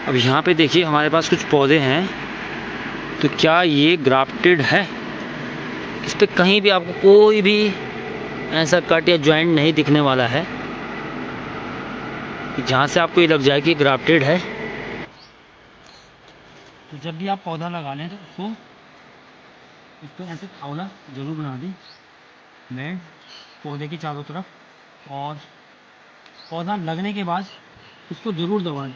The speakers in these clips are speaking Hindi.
अब यहाँ पे देखिए हमारे पास कुछ पौधे हैं, तो क्या ये ग्राफ्टेड है? इस पे कहीं भी आपको कोई भी ऐसा कट या जॉइंट नहीं दिखने वाला है जहाँ से आपको ये लग जाए कि ग्राफ्टेड है। तो जब भी आप पौधा लगा लें तो उसको इस पर ऐसे फावड़ा जरूर बना दें मैं पौधे के चारों तरफ, और पौधा लगने के बाद उसको ज़रूर दबा दें।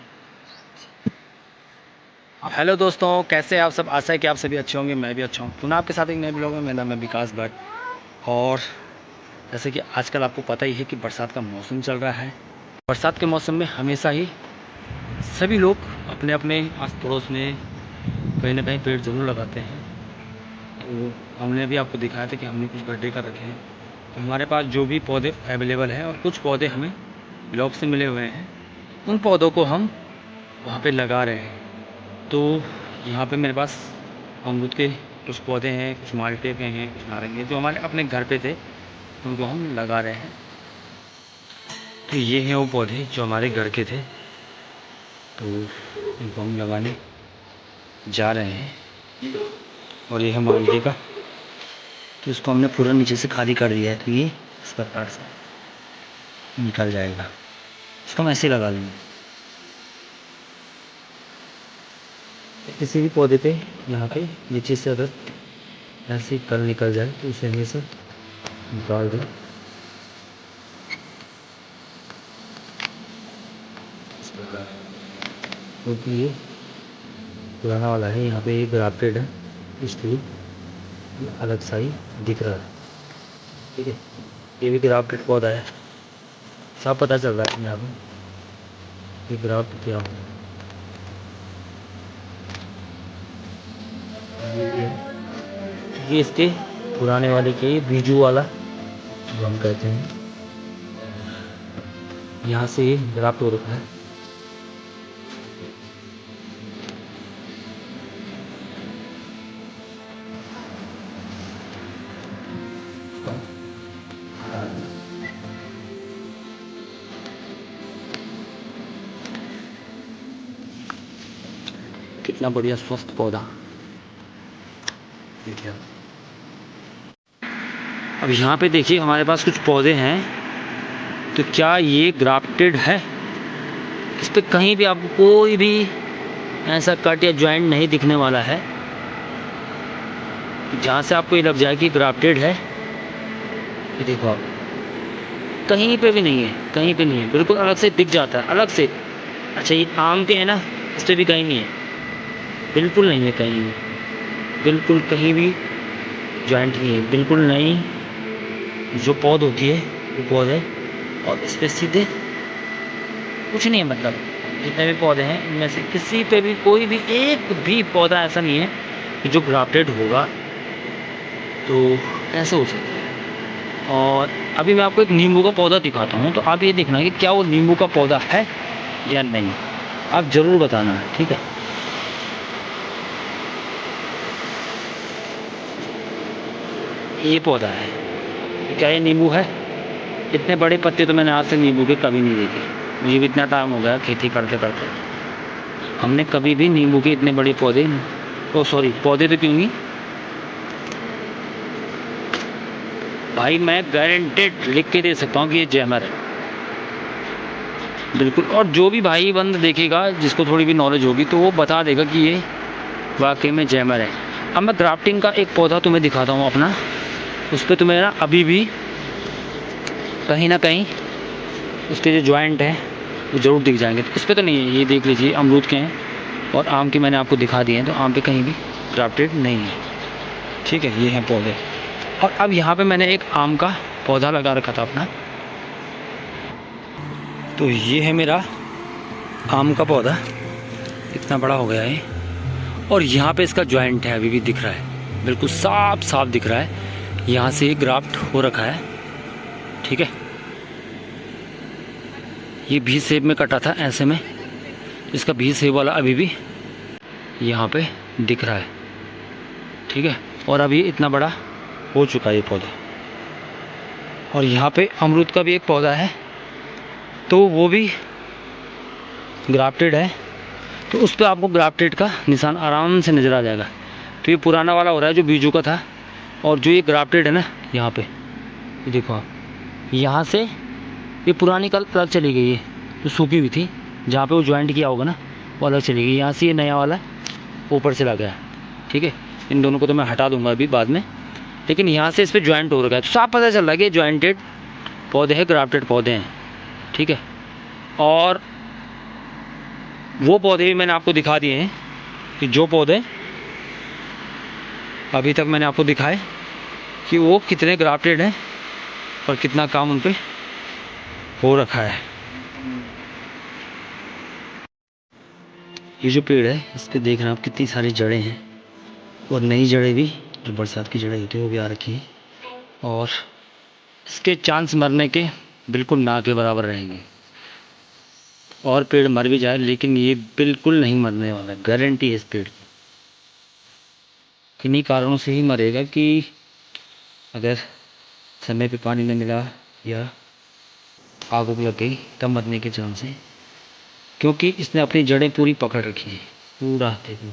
हेलो दोस्तों, कैसे आप सब? आशा है कि आप सभी अच्छे होंगे, मैं भी अच्छा हूँ। पुनः आपके साथ एक नए ब्लॉग में। मेरा नाम है विकास भट्ट। और जैसे कि आजकल आपको पता ही है कि बरसात का मौसम चल रहा है। बरसात के मौसम में हमेशा ही सभी लोग अपने अपने आस पड़ोस में कहीं ना कहीं पेड़ ज़रूर लगाते हैं। तो हमने भी आपको दिखाया था कि हमने कुछ गड्ढे कर रखे हैं। तो हमारे पास जो भी पौधे अवेलेबल हैं और कुछ पौधे हमें ब्लॉक से मिले हुए हैं, उन पौधों को हम वहाँ पे लगा रहे हैं। तो यहाँ पे मेरे पास अमरूद के कुछ पौधे हैं, कुछ माल्टे के हैं, कुछ नारंगी, जो हमारे अपने घर पे थे, उनको हम लगा रहे हैं। तो ये हैं वो पौधे जो हमारे घर के थे, तो इनको हम लगाने जा रहे हैं। और ये है माल्टे का, तो इसको हमने पूरा नीचे से खाली कर दिया है, तो ये इस प्रकार से निकल जाएगा। इसको हम ऐसे लगा देंगे। किसी भी पौधे पे यहाँ पे नीचे से अगर ऐसे ही कल निकल जाए तो इसे हमेशा निकाल दें। इस प्रकार, क्योंकि ये पुराना वाला है, यहाँ पे ये ग्राफ्टेड है, इसलिए ये अलग सा ही दिख रहा है। ठीक है, ये भी ग्राफ्टेड पौधा है, सब पता चल रहा है यहाँ पे ये ग्राफ्ट क्या हो। ये इसके पुराने वाले के बीजू वाला जो हम कहते हैं, यहाँ से ये ग्राफ्ट हो रखा है। कितना बढ़िया स्वस्थ पौधा, देखिए। अब यहाँ पे देखिए हमारे पास कुछ पौधे हैं, तो क्या ये ग्राफ्टेड है? इस पे कहीं भी आपको कोई भी ऐसा कट या जॉइंट नहीं दिखने वाला है जहाँ से आपको ये लग जाए कि ग्राफ्टेड है। ये देखो आप, कहीं पे भी नहीं है, कहीं पे नहीं है, बिल्कुल अलग से दिख जाता है, अलग से। अच्छा, ये आम के है ना, इस पर भी कहीं नहीं है, बिल्कुल नहीं है, कहीं नहीं, बिल्कुल कहीं भी जॉइंट नहीं है, बिल्कुल नई जो पौध होती है वो पौध है। और इस पर सीधे कुछ नहीं है, मतलब जितने भी पौधे हैं इनमें से किसी पे भी कोई भी एक भी पौधा ऐसा नहीं है कि जो ग्राफ्टेड होगा। तो कैसे हो सकता है? और अभी मैं आपको एक नींबू का पौधा दिखाता हूँ, तो आप ये देखना कि क्या वो नींबू का पौधा है या नहीं, आप ज़रूर बताना है, ठीक है। ये पौधा है, तो क्या ये नींबू है? इतने बड़े पत्ते तो मैंने आज तक नींबू के कभी नहीं देखे। मुझे भी इतना टाइम हो गया खेती करते करते, हमने कभी भी नींबू के इतने बड़े पौधे, ओ सॉरी पौधे तो क्यों नहीं भाई, मैं गारंटेड लिख के दे सकता हूँ कि ये जैमर है, बिल्कुल। और जो भी भाई बंद देखेगा, जिसको थोड़ी भी नॉलेज होगी, तो वो बता देगा कि ये वाकई में जैमर है। अब मैं ग्राफ्टिंग का एक पौधा तुम्हें दिखाता हूँ अपना, उस पर तुम्हें ना अभी भी कहीं ना कहीं उसके जो जॉइंट है वो ज़रूर दिख जाएंगे। तो उस पर तो नहीं है, ये देख लीजिए अमरूद के हैं और आम के मैंने आपको दिखा दिए हैं, तो आम पे कहीं भी ग्राफ्टेड नहीं है, ठीक है। ये हैं पौधे। और अब यहाँ पे मैंने एक आम का पौधा लगा रखा था अपना, तो ये है मेरा आम का पौधा, इतना बड़ा हो गया है। और यहाँ पे इसका जॉइंट है, अभी भी दिख रहा है, बिल्कुल साफ साफ दिख रहा है, यहाँ से ग्राफ्ट हो रखा है, ठीक है। ये भी शेप में कटा था ऐसे में, इसका भी शेप वाला अभी भी यहाँ पे दिख रहा है, ठीक है। और अभी इतना बड़ा हो चुका है ये पौधा। और यहाँ पे अमरूद का भी एक पौधा है, तो वो भी ग्राफ्टेड है, तो उस पर आपको ग्राफ्टेड का निशान आराम से नज़र आ जाएगा। तो ये पुराना वाला हो रहा है जो बीजू का था, और जो ये ग्राफ्टेड है ना यहाँ पे, ये देखो आप, यहाँ से ये पुरानी कल अलग चली गई है जो सूखी हुई थी, जहाँ पे वो ज्वाइंट किया होगा ना वो अलग चली गई। यहाँ से ये नया वाला ऊपर से लगा है, ठीक है। इन दोनों को तो मैं हटा दूंगा अभी बाद में, लेकिन यहाँ से इस पर ज्वाइंट हो रखा है, तो साफ पता चल रहा है कि ज्वाइंटेड पौधे हैं, ग्राफ्टेड पौधे हैं, ठीक है। और वो पौधे भी मैंने आपको दिखा दिए हैं कि जो पौधे अभी तक मैंने आपको दिखाए कि वो कितने ग्राफ्टेड हैं और कितना काम उन पे हो रखा है। ये जो पेड़ है इस पे देख रहे हैं आप कितनी सारी जड़ें हैं, और नई जड़ें भी, जो बरसात की जड़ें होती हैं वो भी आ रखी हैं, और इसके चांस मरने के बिल्कुल ना के बराबर रहेंगे। और पेड़ मर भी जाए लेकिन ये बिल्कुल नहीं मरने वाला, गारंटी है इस पेड़ की। किन्हीं कारणों से ही मरेगा कि अगर समय पे पानी नहीं मिला या आग उग लग गई तब मरने के चांस है, क्योंकि इसने अपनी जड़ें पूरी पकड़ रखी है, पूरा देखो।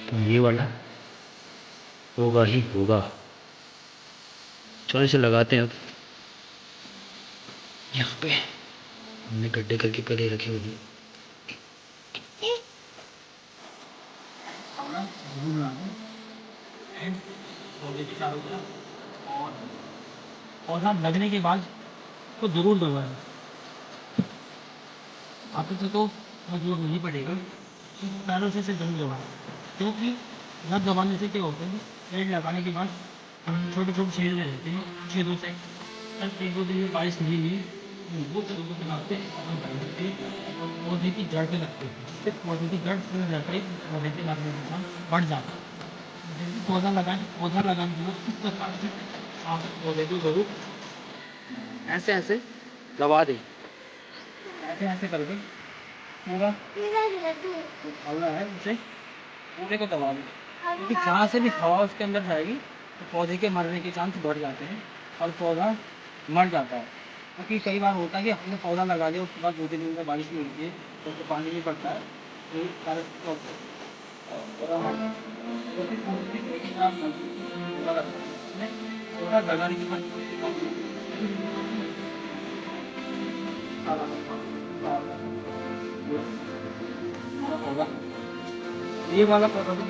तो ये वाला होगा ही होगा। चलो इसे लगाते हैं अब। यहाँ पे हमने गड्ढे करके पहले रखे हुए हैं। पौधा लगने के बाद तो जरूर दबाएं। आप इसे तो मजबूर नहीं पड़ेगा, पैरों से जम दबाएं, क्योंकि न दबाने से क्या होता है, पेड़ लगाने के बाद छोटे छोटे छेद रह जाते हैं, छेदों से एक दो दिन में बारिश नहीं हुई वो छेदों को बनाते पौधे की जड़ पे लगते हैं, इससे पौधे की जड़ से जाकर पौधे के लगने के बाद बढ़ जाता है। पौधा लगाने के बाद इस प्रकार से आप पौधे को जरूर ऐसे ऐसे दबा दें, ऐसे ऐसे करके पूरा हवा है उसे पूरे को दबा दें, क्योंकि जहाँ से भी हवा उसके अंदर जाएगी तो पौधे के मरने के चांस बढ़ जाते हैं और पौधा मर जाता है। क्योंकि कई बार होता है कि हमने पौधा लगा दिया उसके बाद 2-3 दिन में बारिश नहीं होती है तो उसको पानी नहीं पड़ता है, तो इस कारण पौधा लगाने के बाद ये वाला पौधा भी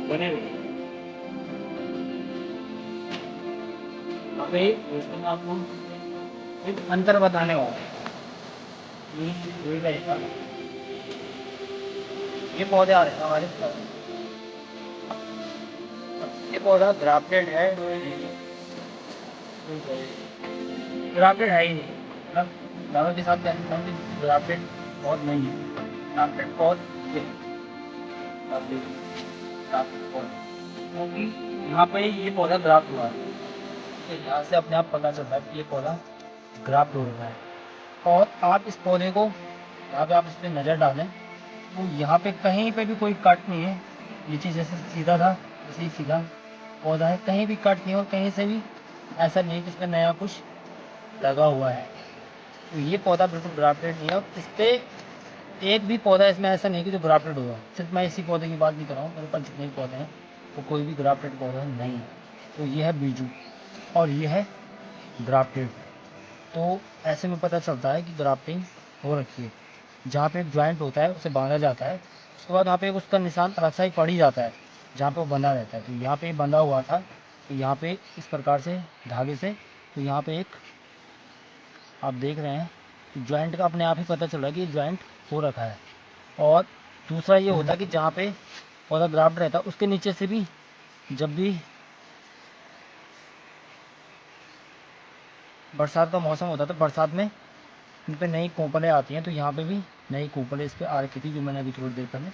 बने आपको एक अंतर बताने वाला ये पौधे आ रहे हैं हमारे, ये पौधा ग्राफ्टेड है, ग्राफ्टेड है ही नहीं, मतलब दादा के साथ ग्राफ्टेड बहुत नहीं है, ग्राफ्टेड बहुत क्योंकि यहाँ पे ये पौधा ग्राफ्ट हुआ है, तो यहाँ से अपने आप पता चलता है कि ये पौधा ग्राफ्ट हो रहा है। और आप इस पौधे को यहाँ पे आप इस पर नज़र डालें तो यहाँ पे कहीं पे भी कोई कट नहीं है, नीचे जैसे सीधा था वैसे ही सीधा पौधा है, कहीं भी कट नहीं और कहीं से भी ऐसा नहीं है कि इसमें नया कुछ लगा हुआ है। तो ये पौधा बिल्कुल ग्राफ्टेड नहीं है, और इस पर एक भी पौधा इसमें ऐसा नहीं है कि जो ग्राफ्टेड होगा। सिर्फ मैं इसी पौधे की बात नहीं कर रहा हूँ, मेरे पास जितने भी पौधे हैं वो कोई भी ग्राफ्टेड पौधा नहीं है। तो ये है बीजू और ये है ग्राफ्टेड। तो ऐसे में पता चलता है कि ग्राफ्टिंग हो रखी है। जहाँ पे एक ज्वाइंट होता है उसे बांधा जाता है, उसके बाद वहाँ पे उसका निशान अलग सा ही पड़ ही जाता है जहाँ पे वो बंधा रहता है। तो यहाँ पे बंधा हुआ था, तो यहाँ पे इस प्रकार से धागे से, तो यहाँ पे एक आप देख रहे हैं ज्वाइंट का अपने आप ही पता चला कि ज्वाइंट हो रखा है। और दूसरा ये होता है कि जहाँ पे पौधा ग्राफ्ट रहता है उसके नीचे से भी जब भी बरसात का मौसम होता है तो बरसात में इन पर नई कोंपलें आती हैं, तो यहाँ पे भी नई कोंपलें इस पर आ रखी थी जो मैंने अभी थोड़ी देर पहले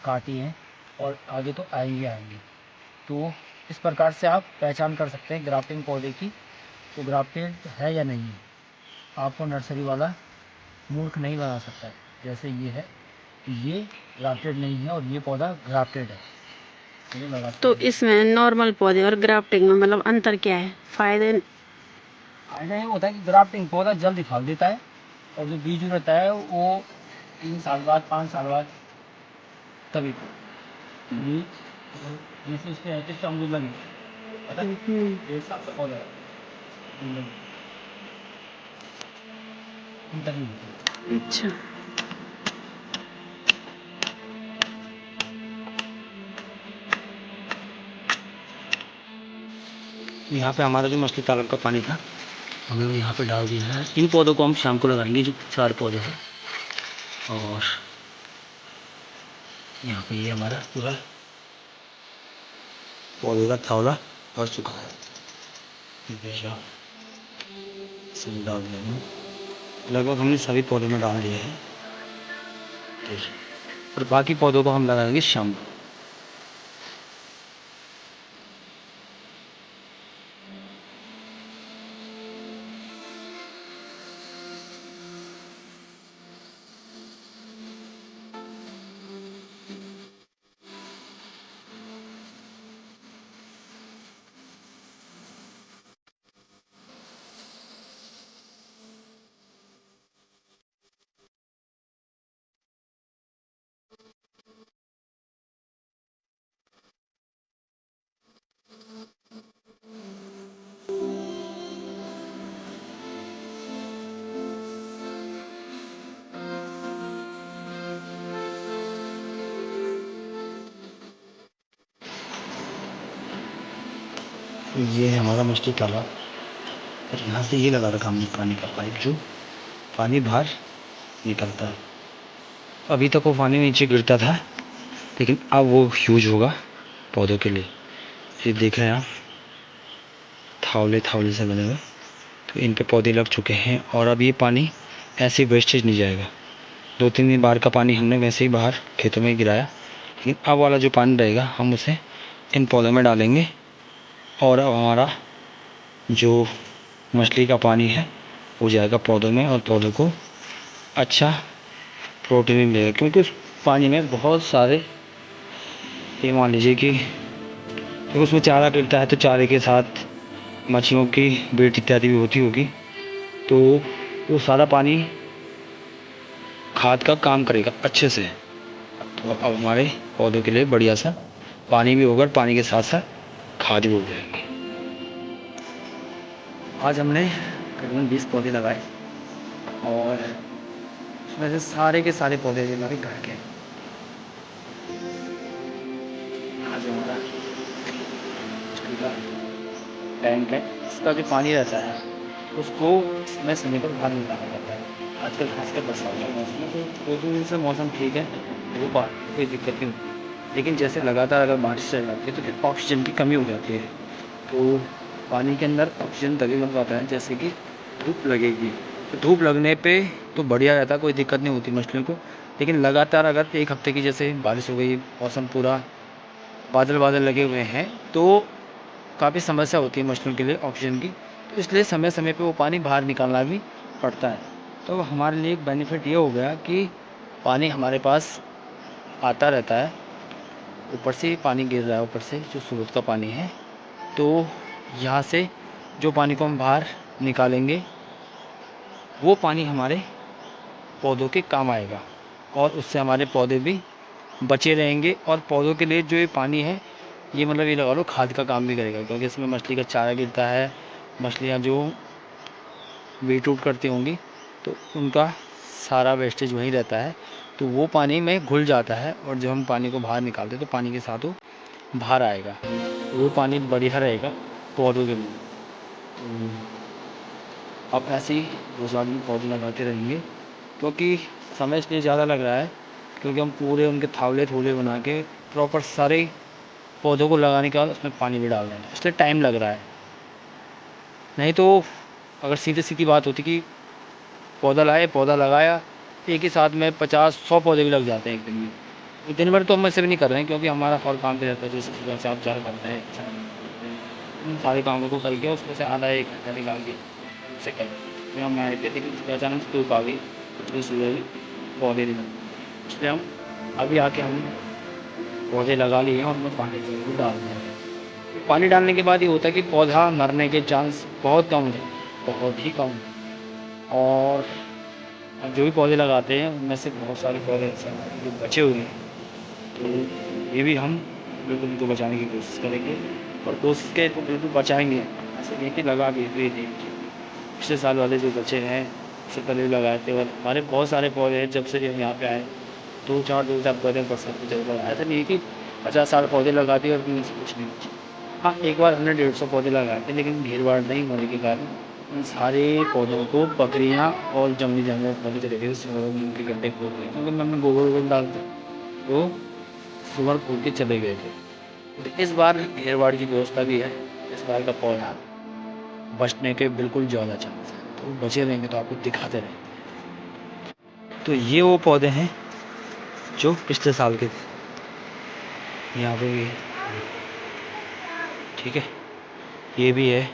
काटी हैं, और आगे तो आएंगी आएंगी। तो इस प्रकार से आप पहचान कर सकते हैं ग्राफ्टिंग पौधे की, तो ग्राफ्टेड है या नहीं है। आपको नर्सरी वाला मूर्ख नहीं बना सकता है। जैसे ये ग्राफ्टेड नहीं है और ये पौधा ग्राफ्टेड है। ये लगा तो इसमें नॉर्मल पौधे और ग्राफ्टिंग में मतलब अंतर क्या है? फायदे फायदा ये होता है कि ग्राफ्टिंग पौधा जल्दी फल देता है और जो बीज रहता है वो 3 साल बाद 5 साल बाद तभी ये जैसे इसके ऐसे अमरूद लगे पता है 1 साल का पौधा है तभी होती है। अच्छा। यहाँ पे हमारा जो मछली तालाब का पानी था हमने यहाँ पे डाल दिया है। इन पौधों को हम शाम को लगाएंगे जो 4 पौधे हैं। और यहाँ पे ये हमारा पूरा पौधे का थावला भर चुका है। सभी डाल देंगे, लगभग हमने सभी पौधों में डाल दिए हैं और बाकी पौधों को हम लगाएंगे शाम को। ये है हमारा मछली तालाब और यहाँ से ये लगा रखा हमने पानी का पाइप जो पानी बाहर निकलता है। अभी तक वो पानी नीचे गिरता था लेकिन अब वो यूज होगा पौधों के लिए। ये देख रहे हैं आप थावले थावले से बने हुए, तो इन पे पौधे लग चुके हैं और अब ये पानी ऐसे वेस्टेज नहीं जाएगा। 2-3 दिन बाहर का पानी हमने वैसे ही बाहर खेतों में गिराया, लेकिन अब वाला जो पानी रहेगा हम उसे इन पौधों में डालेंगे और अब हमारा जो मछली का पानी है वो जाएगा पौधों में और पौधों को अच्छा प्रोटीन मिलेगा। क्योंकि उस पानी में बहुत सारे, ये मान लीजिए कि उसमें चारा गिरता है तो चारे के साथ मछलियों की ब्रीड इत्यादि भी होती होगी, तो वो सारा पानी खाद का काम करेगा अच्छे से। तो अब हमारे पौधों के लिए बढ़िया सा पानी भी होगा, पानी के साथ साथ खाद भी हो जाएगी। आज हमने करीबन 20 पौधे लगाए और उसमें से सारे के सारे पौधे हमारे घर के। आज हमारा टैंक है, इसका जो पानी रहता है उसको समय समय पर बाहर निकालना पड़ता है। आजकल खासकर बरसात का मौसम है तो 2 दिन से मौसम ठीक है, वो बात कोई दिक्कत नहीं होती। लेकिन जैसे लगातार अगर बारिश चल जाती है तो फिर ऑक्सीजन की कमी हो जाती है। तो पानी के अंदर ऑक्सीजन तभी मिल पाता है जैसे कि धूप लगेगी। तो धूप लगने पे तो बढ़िया रहता है, कोई दिक्कत नहीं होती मछलियों को। लेकिन लगातार अगर 1 हफ्ते की जैसे बारिश हो गई, मौसम पूरा बादल बादल लगे हुए हैं तो काफ़ी समस्या होती है मछलियों के लिए ऑक्सीजन की। तो इसलिए समय समय पे वो पानी बाहर निकालना भी पड़ता है। तो हमारे लिए एक बेनिफिट ये हो गया कि पानी हमारे पास आता रहता है, ऊपर से पानी गिर रहा है, ऊपर से जो स्रोत का पानी है। तो यहाँ से जो पानी को हम बाहर निकालेंगे वो पानी हमारे पौधों के काम आएगा और उससे हमारे पौधे भी बचे रहेंगे। और पौधों के लिए जो ये पानी है ये मतलब ये लगा लो खाद का काम भी करेगा, क्योंकि इसमें मछली का चारा गिरता है, मछलियाँ जो वेट आउट करती होंगी तो उनका सारा वेस्टेज वहीं रहता है, तो वो पानी में घुल जाता है और जब हम पानी को बाहर निकालते हैं तो पानी के साथ वो बाहर आएगा, वो पानी बढ़िया रहेगा पौधों के लिए। अब ऐसे ही रोज़ाना पौधे लगाते रहेंगे, क्योंकि समय इसलिए ज़्यादा लग रहा है क्योंकि हम पूरे उनके थावले थूले बना के प्रॉपर सारे पौधों को लगाने के बाद उसमें पानी भी डाल रहे हैं, इसलिए टाइम लग रहा है। नहीं तो अगर सीधी सीधी बात होती कि पौधा लाए, पौधा लगाया, एक ही साथ में 50-100 पौधे भी लग जाते हैं एक दिन में। तो दिन भर तो हम ऐसे भी नहीं कर रहे हैं क्योंकि हमारा और काम पे रहता है, जैसे सुबह से आप 4 करते हैं, उन सारे कामों को करके उसमें से आधा 1 घंटा निकाल के उसे करें। फिर हम आए थे, लेकिन उसके अचानक धूप आ गई, इतनी सुबह पौधे नहीं लगे, इसलिए हम अभी आके हम पौधे लगा लिए और उनमें पानी ज़रूर डाल दिया। पानी डालने के बाद ये होता है कि पौधा मरने के चांस बहुत कम है, बहुत ही कम है। और जो भी पौधे लगाते हैं उनमें से बहुत सारे पौधे ऐसे हैं जो बचे हुए हैं, तो ये भी हम बिल्कुल उनको बचाने की कोशिश करेंगे, और कोशिश के तो बिल्कुल बचाएंगे। ऐसे नहीं कि लगा के दे देंगे। पिछले साल वाले जो बचे हैं उससे पहले भी लगाए थे, और हमारे बहुत सारे पौधे हैं जब से हम यहाँ पे आए, 2-4 पौधे परसेंट जरूर लगाए। ऐसा नहीं है कि 50 साल पौधे लगा दिए और उनमें से कुछ नहीं बचे। हाँ, एक बार हमने 150 पौधे लगाए थे, लेकिन भीड़ भाड़ नहीं होने के कारण उन सारे पौधों को बकरियाँ और जंगली जानवर पौधे चले गए, उनके गड्ढे खोद गए, क्योंकि हमने गोबर वोबर डालते तो सुअर खोद के चले गए थे। तो इस बार भीड़ भाड़ की व्यवस्था भी है, इस बार का पौधा बचने के बिल्कुल ज़्यादा चांस है, तो बचे रहेंगे तो आपको दिखाते रहेंगे। तो ये वो पौधे हैं जो पिछले साल के थे, यहाँ पे भी है, ठीक है, ये भी है,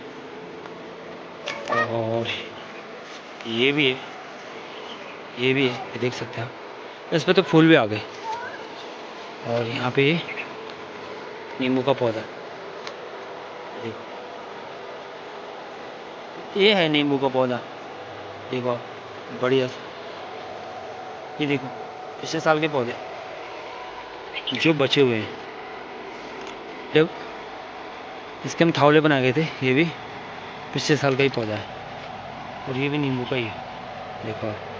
और ये भी है, ये भी है, ये देख सकते हैं आप। इस पे तो फूल भी आ गए। और यहाँ पे नींबू का पौधा देखो, ये है नींबू का पौधा, देखो बढ़िया सा। ये देखो पिछले साल के पौधे जो बचे हुए हैं, जब इसके हम थावले बना गए थे, ये भी पिछले साल का ही पौधा है, और ये भी नींबू का ही है, देखो आप।